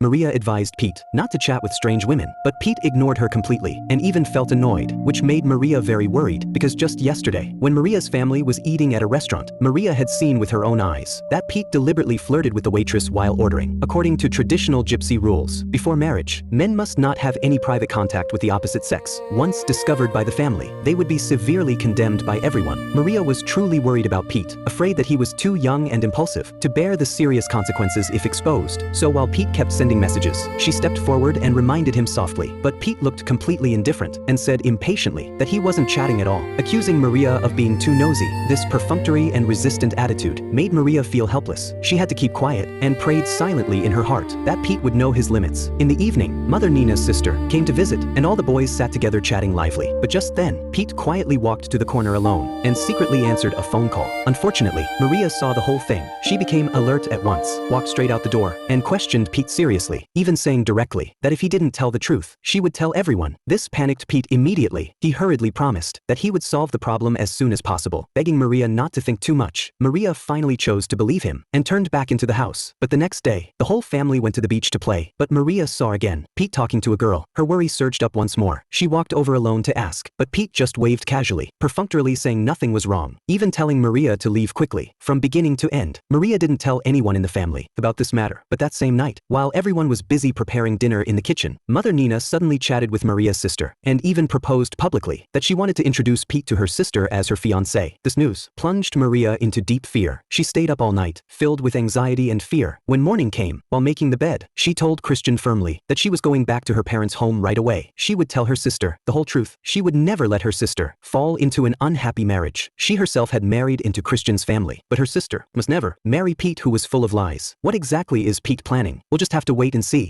Maria advised Pete not to chat with strange women, but Pete ignored her completely and even felt annoyed, which made Maria very worried because just yesterday, when Maria's family was eating at a restaurant, Maria had seen with her own eyes that Pete deliberately flirted with the waitress while ordering. According to traditional gypsy rules, before marriage, men must not have any private contact with the opposite sex. Once discovered by the family, they would be severely condemned by everyone. Maria was truly worried about Pete, afraid that he was too young and impulsive to bear the serious consequences if exposed. So while Pete kept sending messages, she stepped forward and reminded him softly, but Pete looked completely indifferent and said impatiently that he wasn't chatting at all, accusing Maria of being too nosy. This perfunctory and resistant attitude made Maria feel helpless. She had to keep quiet and prayed silently in her heart that Pete would know his limits. In the evening, Mother Nina's sister came to visit, and all the boys sat together chatting lively. But just then, Pete quietly walked to the corner alone and secretly answered a phone call. Unfortunately, Maria saw the whole thing. She became alert at once, walked straight out the door, and questioned Pete seriously, even saying directly that if he didn't tell the truth, she would tell everyone. This panicked Pete immediately. He hurriedly promised that he would solve the problem as soon as possible, begging Maria not to think too much. Maria finally chose to believe him and turned back into the house. But the next day, the whole family went to the beach to play, but Maria saw again Pete talking to a girl. Her worry surged up once more. She walked over alone to ask, but Pete just waved casually, perfunctorily saying nothing was wrong, even telling Maria to leave quickly. From beginning to end, Maria didn't tell anyone in the family about this matter. But that same night, while everyone was busy preparing dinner in the kitchen, Mother Nina suddenly chatted with Maria's sister and even proposed publicly that she wanted to introduce Pete to her sister as her fiancé. This news plunged Maria into deep fear. She stayed up all night, filled with anxiety and fear. When morning came, while making the bed, she told Christian firmly that she was going back to her parents' home right away. She would tell her sister the whole truth. She would never let her sister fall into an unhappy marriage. She herself had married into Christian's family, but her sister must never marry Pete, who was full of lies. What exactly is Pete planning? We'll just have to wait and see.